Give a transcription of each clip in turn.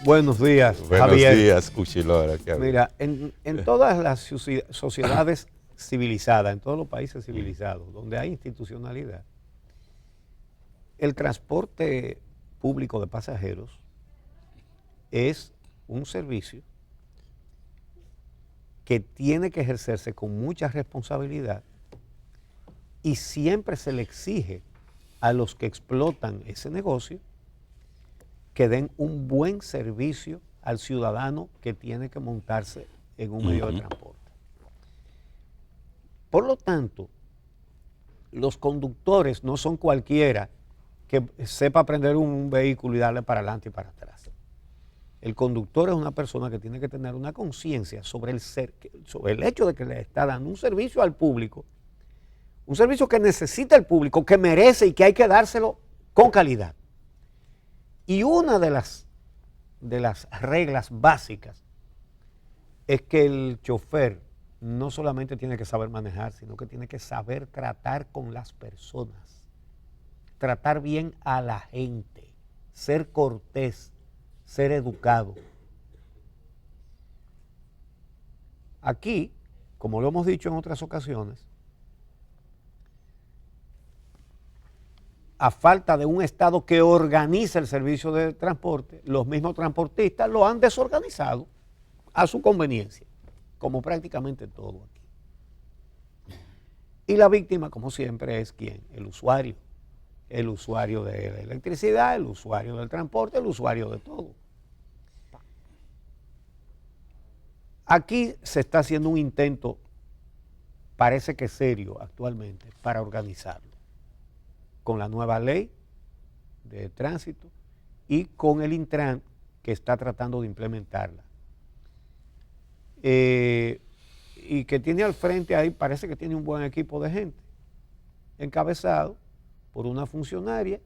Buenos días, Buenos Javier. días, Uchilora. Mira, en todas las sociedades civilizadas, en todos los países civilizados, donde hay institucionalidad, el transporte público de pasajeros es un servicio que tiene que ejercerse con mucha responsabilidad y siempre se le exige a los que explotan ese negocio que den un buen servicio al ciudadano que tiene que montarse en un medio de transporte. Por lo tanto, los conductores no son cualquiera que sepa prender un vehículo y darle para adelante y para atrás. El conductor es una persona que tiene que tener una conciencia sobre el hecho de que le está dando un servicio al público, un servicio que necesita el público, que merece y que hay que dárselo con calidad. Y una de las reglas básicas es que el chofer no solamente tiene que saber manejar, sino que tiene que saber tratar con las personas, tratar bien a la gente, ser cortés, ser educado. Aquí, como lo hemos dicho en otras ocasiones, a falta de un Estado que organice el servicio de transporte, los mismos transportistas lo han desorganizado a su conveniencia, como prácticamente todo aquí. Y la víctima, como siempre, es ¿quién? El usuario. El usuario de la electricidad, el usuario del transporte, el usuario de todo. Aquí se está haciendo un intento, parece que serio actualmente, para organizarlo, con la nueva ley de tránsito y con el Intran que está tratando de implementarla. Y que tiene al frente ahí, parece que tiene un buen equipo de gente, encabezado por una funcionaria,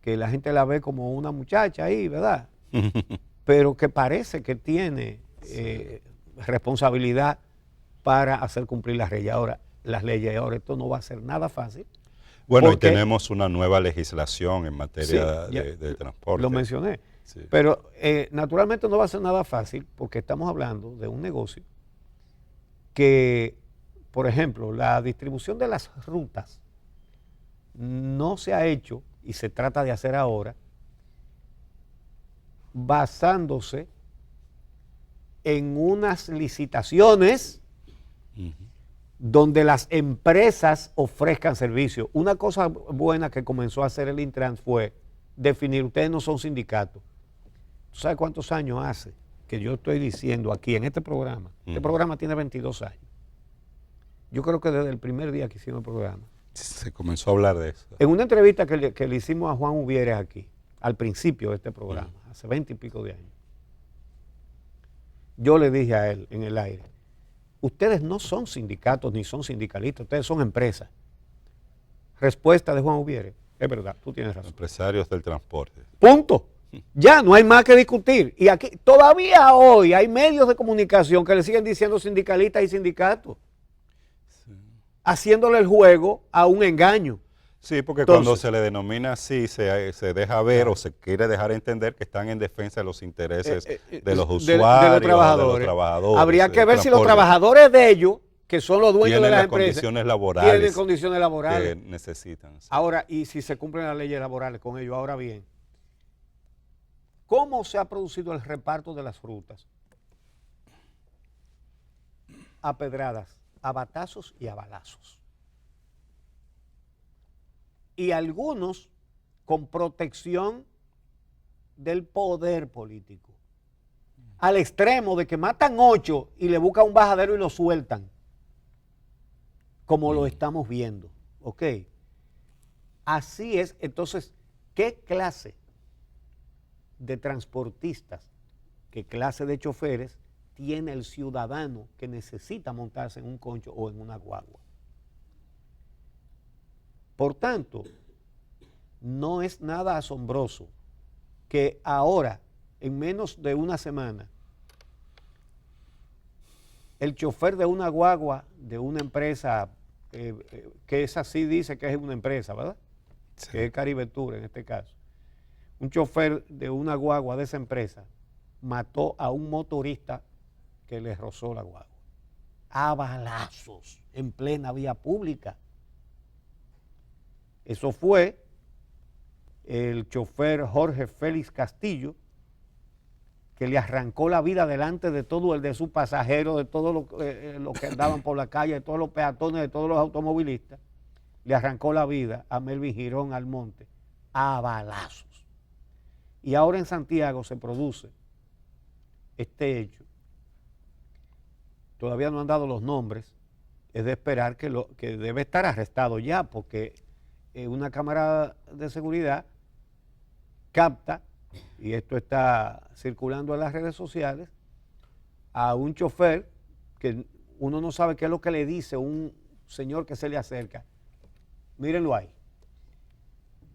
que la gente la ve como una muchacha ahí, ¿verdad? Pero que parece que tiene responsabilidad para hacer cumplir las leyes. Ahora, esto no va a ser nada fácil. Bueno, y tenemos una nueva legislación en materia sí, de transporte. Lo mencioné. Sí. Pero naturalmente no va a ser nada fácil porque estamos hablando de un negocio que, por ejemplo, la distribución de las rutas no se ha hecho y se trata de hacer ahora basándose en unas licitaciones donde las empresas ofrezcan servicios. Una cosa buena que comenzó a hacer el Intran fue definir, ustedes no son sindicatos. ¿Tú sabes cuántos años hace que yo estoy diciendo aquí en este programa? Este programa tiene 22 años. Yo creo que desde el primer día que hicimos el programa. Se comenzó a hablar de eso. En una entrevista que le hicimos a Juan Uvieres aquí, al principio de este programa, hace 20 y pico de años, yo le dije a él en el aire, ustedes no son sindicatos ni son sindicalistas, ustedes son empresas. Respuesta de Juan Uvieres, es verdad, tú tienes razón. Empresarios del transporte. Punto. Ya no hay más que discutir. Y aquí todavía hoy hay medios de comunicación que le siguen diciendo sindicalistas y sindicatos, haciéndole el juego a un engaño. Sí, porque cuando se le denomina así, se deja ver o se quiere dejar entender que están en defensa de los intereses de los usuarios, de los trabajadores. Habría que ver si los trabajadores de ellos, que son los dueños de las empresas, tienen condiciones laborales que necesitan. Sí. Ahora, y si se cumplen las leyes laborales con ellos, ahora bien, ¿cómo se ha producido el reparto de las frutas? A pedradas, a batazos y a balazos. Y algunos con protección del poder político, al extremo de que matan 8 y le buscan un bajadero y lo sueltan, como lo estamos viendo, ¿ok? Así es. Entonces, ¿qué clase de transportistas, qué clase de choferes tiene el ciudadano que necesita montarse en un concho o en una guagua? Por tanto, no es nada asombroso que ahora, en menos de una semana, el chofer de una guagua de una empresa, que esa sí dice que es una empresa, ¿verdad? Sí. Que es Caribe Tour en este caso. un chofer de una guagua de esa empresa mató a un motorista que le rozó la guagua a balazos en plena vía pública. Eso fue el chofer Jorge Félix Castillo, que le arrancó la vida delante de todo el de sus pasajeros, de todos los que andaban por la calle, de todos los peatones, de todos los automovilistas. Le arrancó la vida a Melvin Girón Almonte a balazos. Y ahora en Santiago se produce este hecho. Todavía no han dado los nombres. Es de esperar que debe estar arrestado ya, porque una cámara de seguridad capta, y esto está circulando en las redes sociales, a un chofer que uno no sabe qué es lo que le dice un señor que se le acerca. Mírenlo ahí.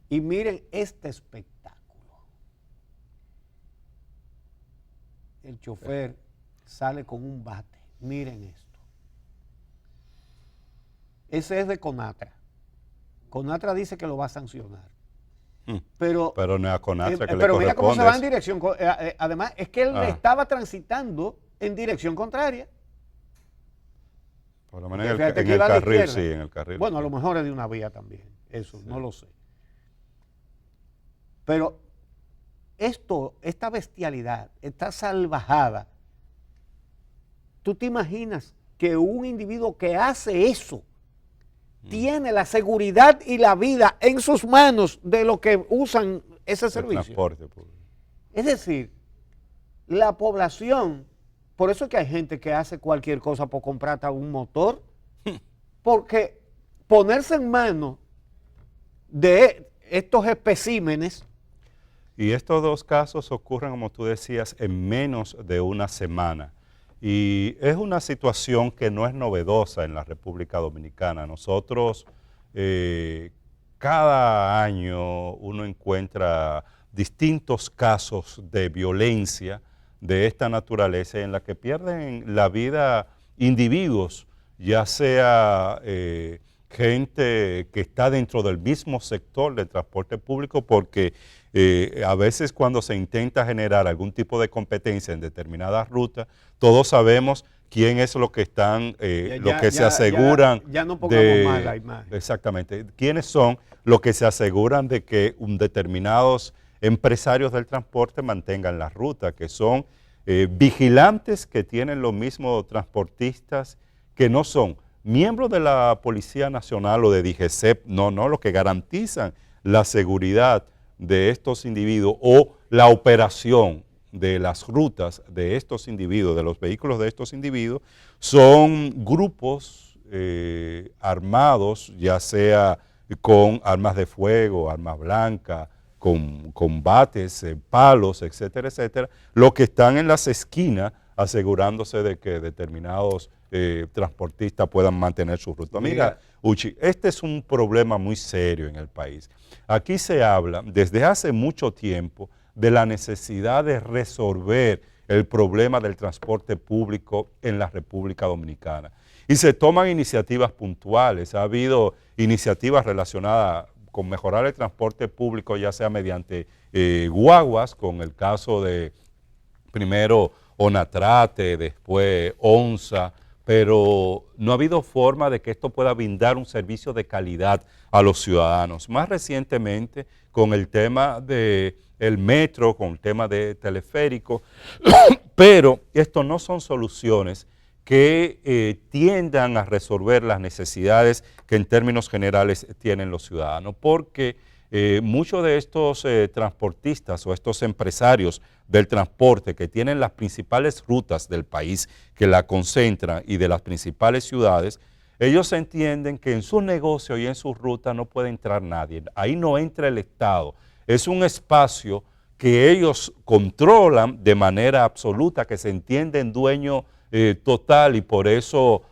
Y miren este espectáculo. El chofer sale con un bate. Miren esto. Ese es de Conatra. Conatra dice que lo va a sancionar. Pero no es a Conatra que le pero corresponde. mira cómo se va en dirección. Además, es que él estaba transitando en dirección contraria. Por lo menos en el carril, sí, en el carril. Bueno, a lo mejor es de una vía también. Eso, sí. No lo sé. Pero esta bestialidad, esta salvajada, ¿tú te imaginas que un individuo que hace eso tiene la seguridad y la vida en sus manos de los que usan ese servicio? Transporte público. Es decir, la población, por eso es que hay gente que hace cualquier cosa por comprar hasta un motor, porque ponerse en manos de estos especímenes. Y estos dos casos ocurren, como tú decías, en menos de una semana. Y es una situación que no es novedosa en la República Dominicana. Nosotros cada año uno encuentra distintos casos de violencia de esta naturaleza en la que pierden la vida individuos, ya sea gente que está dentro del mismo sector del transporte público, porque a veces cuando se intenta generar algún tipo de competencia en determinadas rutas, todos sabemos quién es lo que están, se aseguran. Ya no pongamos mal la imagen. Exactamente. ¿Quiénes son los que se aseguran de que determinados empresarios del transporte mantengan la ruta? Que son vigilantes que tienen los mismos transportistas, que no son miembros de la Policía Nacional o de DGCEP, no, los que garantizan la seguridad de estos individuos o la operación de las rutas de estos individuos, de los vehículos de estos individuos, son grupos armados, ya sea con armas de fuego, armas blancas, con bates, palos, etcétera, etcétera, los que están en las esquinas asegurándose de que determinados transportistas puedan mantener su ruta. Mira, Uchi, este es un problema muy serio en el país. Aquí se habla desde hace mucho tiempo de la necesidad de resolver el problema del transporte público en la República Dominicana. Y se toman iniciativas puntuales. Ha habido iniciativas relacionadas con mejorar el transporte público, ya sea mediante guaguas, con el caso de primero Onatrate, después ONSA, pero no ha habido forma de que esto pueda brindar un servicio de calidad a los ciudadanos. Más recientemente, con el tema del metro, con el tema de teleférico, pero esto no son soluciones que tiendan a resolver las necesidades que en términos generales tienen los ciudadanos, porque muchos de estos transportistas o estos empresarios del transporte que tienen las principales rutas del país, que la concentran, y de las principales ciudades, ellos entienden que en su negocio y en su ruta no puede entrar nadie, ahí no entra el Estado, es un espacio que ellos controlan de manera absoluta, que se entienden dueño total, y por eso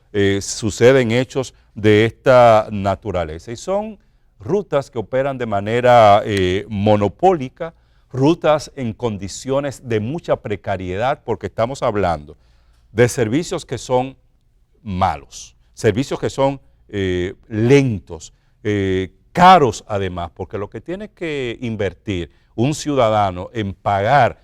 suceden hechos de esta naturaleza. Y son rutas que operan de manera monopólica, rutas en condiciones de mucha precariedad, porque estamos hablando de servicios que son malos, servicios que son lentos, caros además, porque lo que tiene que invertir un ciudadano en pagar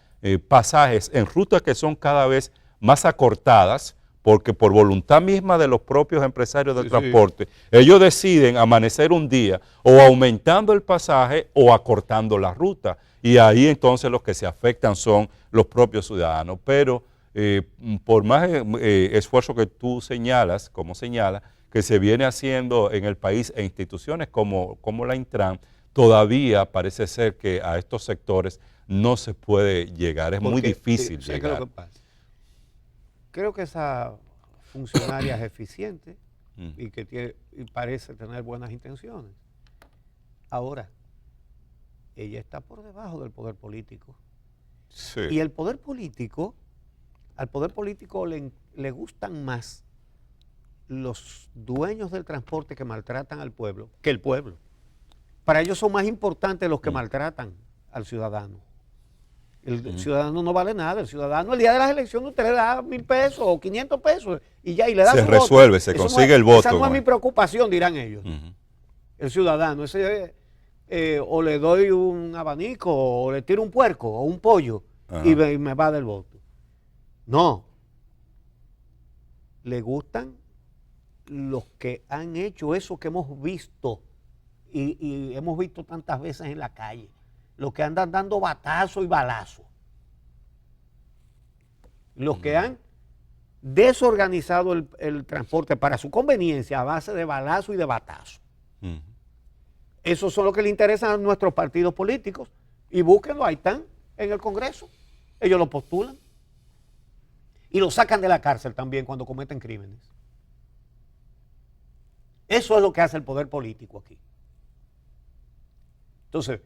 pasajes en rutas que son cada vez más acortadas, porque por voluntad misma de los propios empresarios del transporte, ellos deciden amanecer un día o aumentando el pasaje o acortando la ruta. Y ahí entonces los que se afectan son los propios ciudadanos. Pero por más esfuerzo que tú señalas, que se viene haciendo en el país e instituciones como la Intran, todavía parece ser que a estos sectores no se puede llegar, es muy difícil llegar. ¿Qué es lo que pasa? Creo que esa funcionaria es eficiente y parece tener buenas intenciones. Ahora, ella está por debajo del poder político. Sí. Y el poder político, al poder político le gustan más los dueños del transporte que maltratan al pueblo que el pueblo. Para ellos son más importantes los que maltratan al ciudadano. El ciudadano no vale nada. El ciudadano el día de las elecciones usted le da 1,000 pesos o 500 pesos y ya, y le da se su resuelve, voto. se consigue el voto. Esa no es mi preocupación, dirán ellos. El ciudadano, o le doy un abanico, o le tiro un puerco, o un pollo, y me va del voto. No. Le gustan los que han hecho eso que hemos visto, y hemos visto tantas veces en la calle. Los que andan dando batazo y balazo. Los que han desorganizado el transporte para su conveniencia a base de balazo y de batazo. Esos son los que le interesan a nuestros partidos políticos. Y búsquenlo, ahí están, en el Congreso. Ellos lo postulan. Y lo sacan de la cárcel también cuando cometen crímenes. Eso es lo que hace el poder político aquí. Entonces,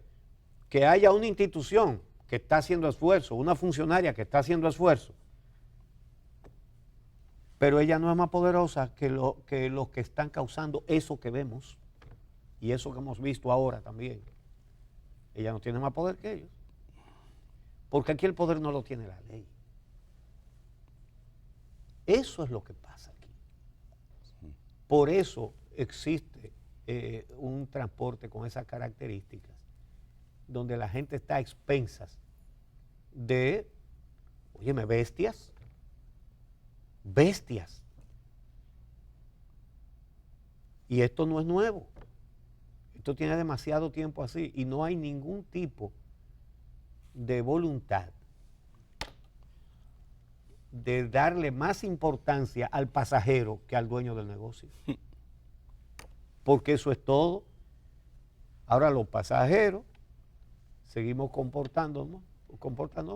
que haya una institución que está haciendo esfuerzo, una funcionaria que está haciendo esfuerzo, pero ella no es más poderosa que los que están causando eso que vemos y eso que hemos visto ahora también. Ella no tiene más poder que ellos, porque aquí el poder no lo tiene la ley. Eso es lo que pasa aquí. Por eso existe un transporte con esas características, donde la gente está a expensas de, óyeme, bestias. Y esto no es nuevo. Esto tiene demasiado tiempo así y no hay ningún tipo de voluntad de darle más importancia al pasajero que al dueño del negocio. Porque eso es todo. Ahora los pasajeros seguimos comportándonos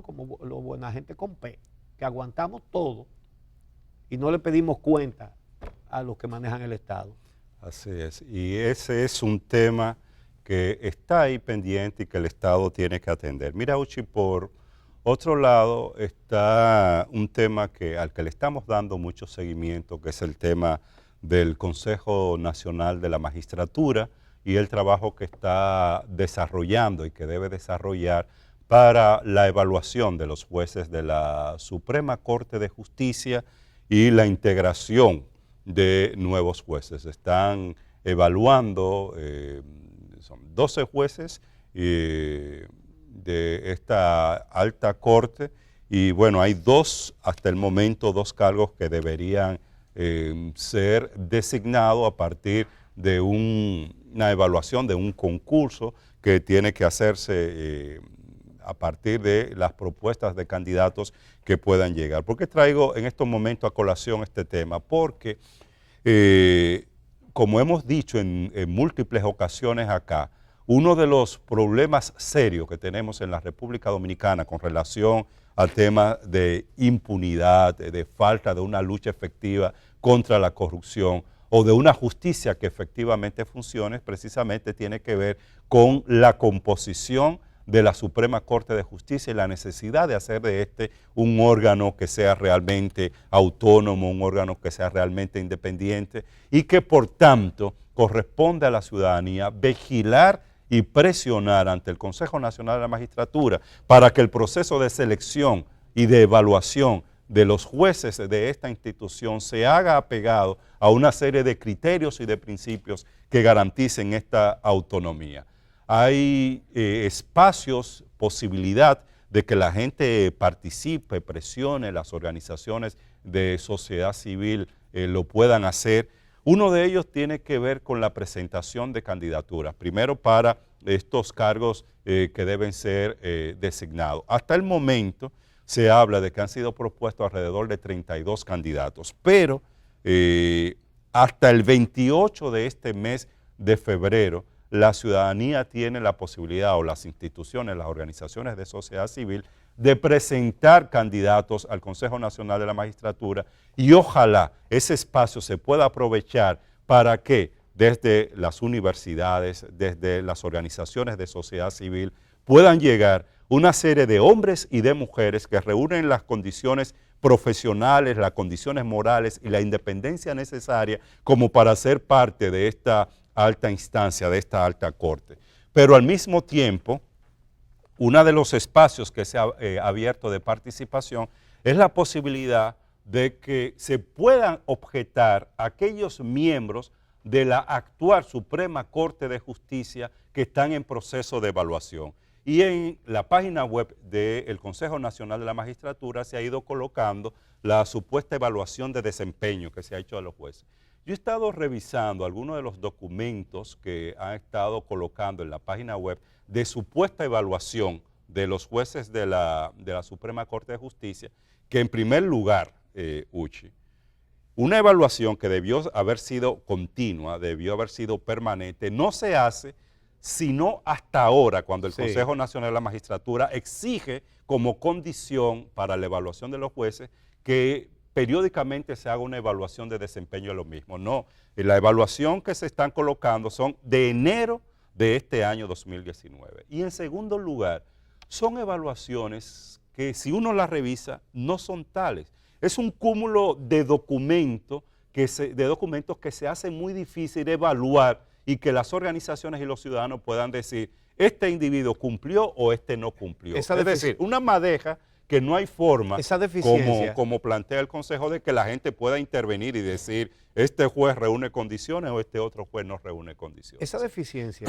como los buena gente con P, que aguantamos todo y no le pedimos cuenta a los que manejan el Estado. Así es, y ese es un tema que está ahí pendiente y que el Estado tiene que atender. Mira, Uchi, por otro lado está un tema al que le estamos dando mucho seguimiento, que es el tema del Consejo Nacional de la Magistratura y el trabajo que está desarrollando y que debe desarrollar para la evaluación de los jueces de la Suprema Corte de Justicia y la integración de nuevos jueces. Están evaluando, son 12 jueces de esta alta corte y bueno, hay hasta el momento dos cargos que deberían ser designados a partir de una evaluación, de un concurso que tiene que hacerse a partir de las propuestas de candidatos que puedan llegar. ¿Por qué traigo en estos momentos a colación este tema? Porque, como hemos dicho en múltiples ocasiones acá, uno de los problemas serios que tenemos en la República Dominicana con relación al tema de impunidad, de falta de una lucha efectiva contra la corrupción o de una justicia que efectivamente funcione, precisamente tiene que ver con la composición de la Suprema Corte de Justicia y la necesidad de hacer de este un órgano que sea realmente autónomo, un órgano que sea realmente independiente y que por tanto corresponde a la ciudadanía vigilar y presionar ante el Consejo Nacional de la Magistratura para que el proceso de selección y de evaluación de los jueces de esta institución se haga apegado a una serie de criterios y de principios que garanticen esta autonomía. Hay espacios posibilidad de que la gente participe, presione, las organizaciones de sociedad civil lo puedan hacer. Uno de ellos tiene que ver con la presentación de candidaturas, primero para estos cargos que deben ser designados. Hasta el momento se habla de que han sido propuestos alrededor de 32 candidatos, pero hasta el 28 de este mes de febrero, la ciudadanía tiene la posibilidad, o las instituciones, las organizaciones de sociedad civil, de presentar candidatos al Consejo Nacional de la Magistratura, y ojalá ese espacio se pueda aprovechar para que desde las universidades, desde las organizaciones de sociedad civil, puedan llegar una serie de hombres y de mujeres que reúnen las condiciones profesionales, las condiciones morales y la independencia necesaria como para ser parte de esta alta instancia, de esta alta corte. Pero al mismo tiempo, uno de los espacios que se ha abierto de participación es la posibilidad de que se puedan objetar aquellos miembros de la actual Suprema Corte de Justicia que están en proceso de evaluación. Y en la página web del Consejo Nacional de la Magistratura se ha ido colocando la supuesta evaluación de desempeño que se ha hecho a los jueces. Yo he estado revisando algunos de los documentos que han estado colocando en la página web de supuesta evaluación de los jueces de la Suprema Corte de Justicia, que en primer lugar, Uchi, una evaluación que debió haber sido continua, debió haber sido permanente, no se hace sino hasta ahora, cuando el Consejo Nacional de la Magistratura exige como condición para la evaluación de los jueces que periódicamente se haga una evaluación de desempeño de los mismos. No, la evaluación que se están colocando son de enero de este año 2019. Y en segundo lugar, son evaluaciones que si uno las revisa no son tales. Es un cúmulo de documentos que se hace muy difícil evaluar y que las organizaciones y los ciudadanos puedan decir, este individuo cumplió o este no cumplió. Es decir, una madeja que no hay forma, como plantea el Consejo, de que la gente pueda intervenir y decir, este juez reúne condiciones o este otro juez no reúne condiciones. Esa deficiencia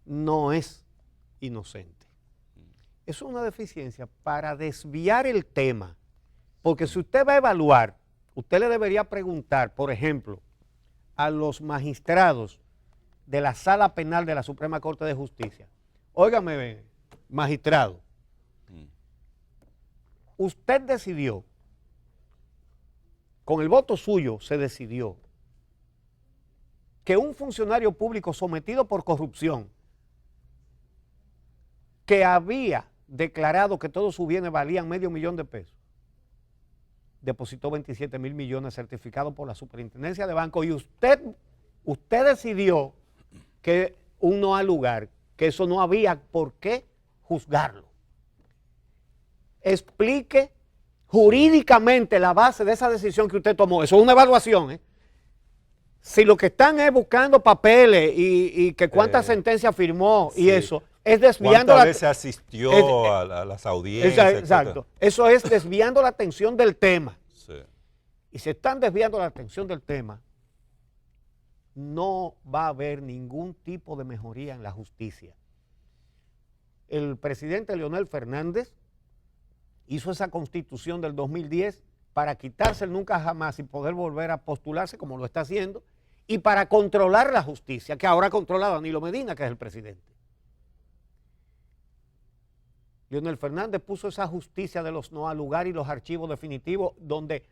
no es inocente. Es una deficiencia para desviar el tema. Porque si usted va a evaluar, usted le debería preguntar, por ejemplo, a los magistrados de la Sala Penal de la Suprema Corte de Justicia. Óigame, magistrado, usted decidió, con el voto suyo se decidió, que un funcionario público sometido por corrupción, que había declarado que todos sus bienes valían $500,000 de pesos, depositó 27,000 millones certificados por la Superintendencia de Banco, y usted decidió que un no al lugar, que eso no había por qué juzgarlo. Explique jurídicamente la base de esa decisión que usted tomó. Eso es una evaluación, ¿eh? Si lo que están es buscando papeles y que cuántas sentencias firmó y eso, es desviando ¿cuántas veces asistió a las audiencias? Exacto. Eso es desviando la atención del tema. Sí. Y si están desviando la atención del tema, no va a haber ningún tipo de mejoría en la justicia. El presidente Leonel Fernández hizo esa constitución del 2010 para quitarse el nunca jamás y poder volver a postularse como lo está haciendo, y para controlar la justicia, que ahora controla Danilo Medina, que es el presidente. Leonel Fernández puso esa justicia de los no al lugar y los archivos definitivos, donde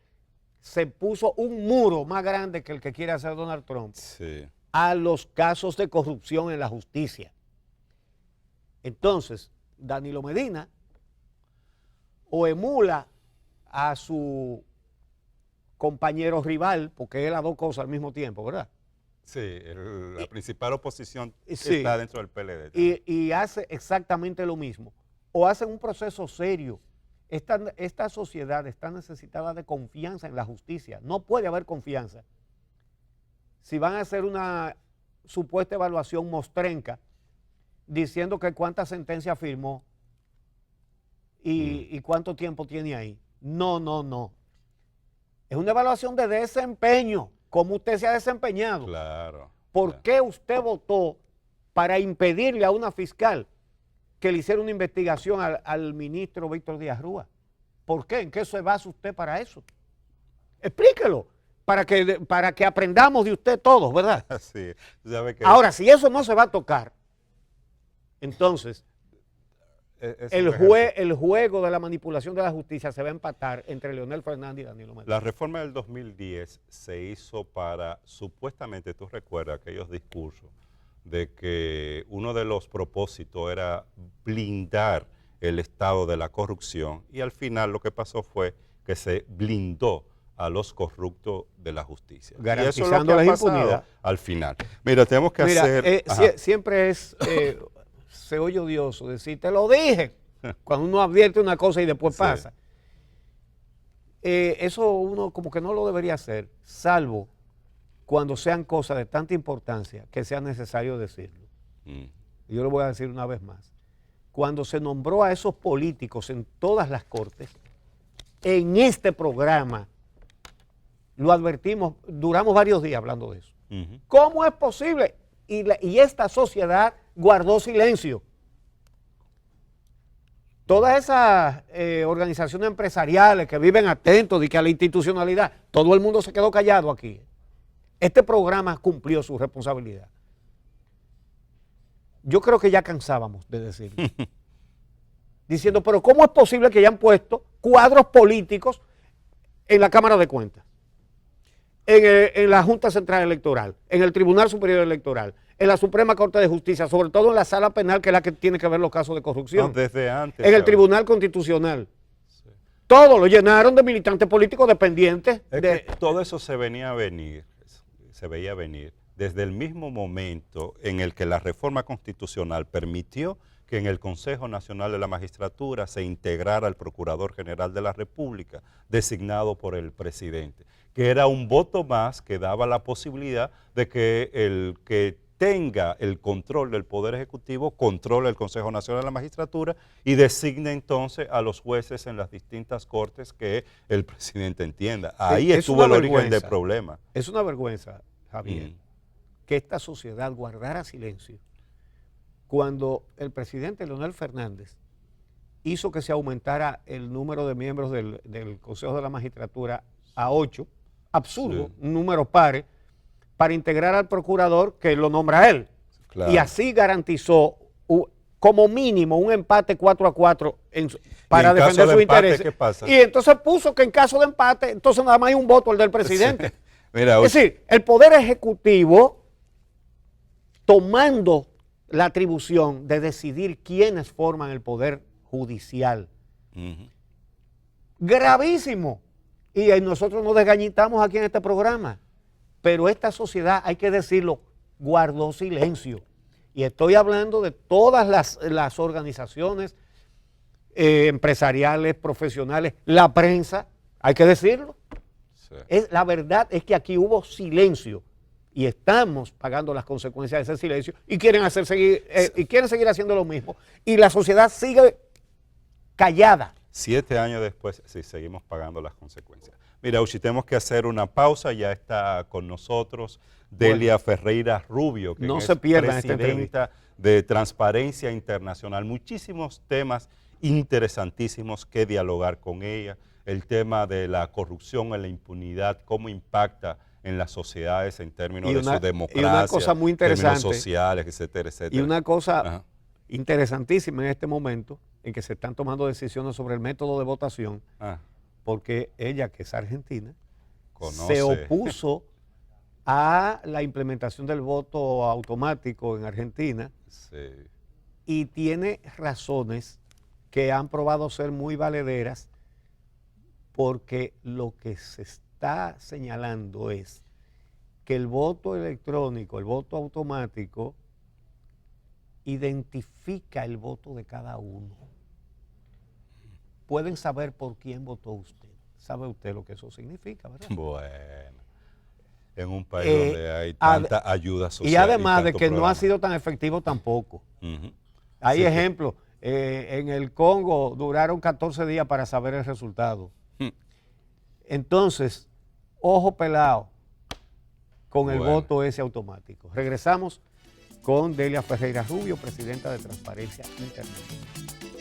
se puso un muro más grande que el que quiere hacer Donald Trump a los casos de corrupción en la justicia. Entonces, Danilo Medina o emula a su compañero rival, porque es las dos cosas al mismo tiempo, ¿verdad? Sí, la principal oposición está dentro del PLD. Y hace exactamente lo mismo. O hacen un proceso serio. Esta sociedad está necesitada de confianza en la justicia. No puede haber confianza si van a hacer una supuesta evaluación mostrenca diciendo que cuántas sentencias firmó y cuánto tiempo tiene ahí. No. Es una evaluación de desempeño, cómo usted se ha desempeñado. Claro. ¿Por qué usted votó para impedirle a una fiscal que le hiciera una investigación al ministro Víctor Díaz Rúa. ¿Por qué? ¿En qué se basa usted para eso? Explíquelo, para que aprendamos de usted todos, ¿verdad? Sí, ¿sabe qué? Ahora, si eso no se va a tocar, entonces el juego de la manipulación de la justicia se va a empatar entre Leonel Fernández y Danilo Medina. La reforma del 2010 se hizo para, supuestamente, tú recuerdas aquellos discursos de que uno de los propósitos era blindar el estado de la corrupción, y al final lo que pasó fue que se blindó a los corruptos de la justicia. Garantizando la impunidad. Al final. Mira, tenemos que hacer... siempre se oye odioso decir, te lo dije, cuando uno advierte una cosa y después pasa. Eso uno como que no lo debería hacer, salvo cuando sean cosas de tanta importancia que sea necesario decirlo. Y yo lo voy a decir una vez más. Cuando se nombró a esos políticos en todas las cortes, en este programa, lo advertimos, duramos varios días hablando de eso. ¿Cómo es posible? Y esta sociedad guardó silencio. Todas esas organizaciones empresariales que viven atentos de que a la institucionalidad, todo el mundo se quedó callado aquí. Este programa cumplió su responsabilidad. Yo creo que ya cansábamos de decirlo. Diciendo, pero ¿cómo es posible que hayan puesto cuadros políticos en la Cámara de Cuentas, en la Junta Central Electoral, en el Tribunal Superior Electoral, en la Suprema Corte de Justicia, sobre todo en la Sala Penal, que es la que tiene que ver los casos de corrupción? No, desde antes. En el Tribunal Constitucional. Sí. Todo lo llenaron de militantes políticos dependientes. Todo eso se veía venir desde el mismo momento en el que la reforma constitucional permitió que en el Consejo Nacional de la Magistratura se integrara el Procurador General de la República, designado por el presidente, que era un voto más que daba la posibilidad de que el que tenga el control del Poder Ejecutivo controle el Consejo Nacional de la Magistratura y designe entonces a los jueces en las distintas cortes que el presidente entienda. Ahí estuvo el origen del problema. Es una vergüenza, Javier, que esta sociedad guardara silencio cuando el presidente Leonel Fernández hizo que se aumentara el número de miembros del Consejo de la Magistratura a 8, absurdo, un número par, para integrar al procurador que lo nombra él. Claro. Y así garantizó como mínimo un empate 4-4 para defender sus intereses. ¿Qué pasa? Y entonces puso que en caso de empate, entonces nada más hay un voto, el del presidente. Sí. Mira, es decir, el Poder Ejecutivo tomando la atribución de decidir quiénes forman el Poder Judicial. Gravísimo. Y nosotros nos desgañitamos aquí en este programa. Pero esta sociedad, hay que decirlo, guardó silencio. Y estoy hablando de todas las organizaciones empresariales, profesionales, la prensa, hay que decirlo. Sí. La verdad es que aquí hubo silencio y estamos pagando las consecuencias de ese silencio y quieren seguir haciendo lo mismo. Y la sociedad sigue callada. 7 años después, sí, seguimos pagando las consecuencias. Mira, Uchi, tenemos que hacer una pausa. Ya está con nosotros Delia Ferreira Rubio, que es presidenta de Transparencia Internacional. Muchísimos temas interesantísimos que dialogar con ella. El tema de la corrupción en la impunidad, cómo impacta en las sociedades en términos de su democracia, y una cosa muy interesante, términos sociales, etcétera, etcétera. Y una cosa interesantísima en este momento, en que se están tomando decisiones sobre el método de votación, porque ella, que es argentina, se opuso a la implementación del voto automático en Argentina, y tiene razones que han probado ser muy valederas, porque lo que se está señalando es que el voto electrónico, el voto automático, identifica el voto de cada uno. Pueden saber por quién votó usted. ¿Sabe usted lo que eso significa, verdad? Bueno, en un país donde hay tanta ayuda social. Y además de que no ha sido tan efectivo tampoco. Hay ejemplos. En el Congo duraron 14 días para saber el resultado. Entonces, ojo pelado con el voto ese automático. Regresamos con Delia Ferreira Rubio, presidenta de Transparencia Internacional.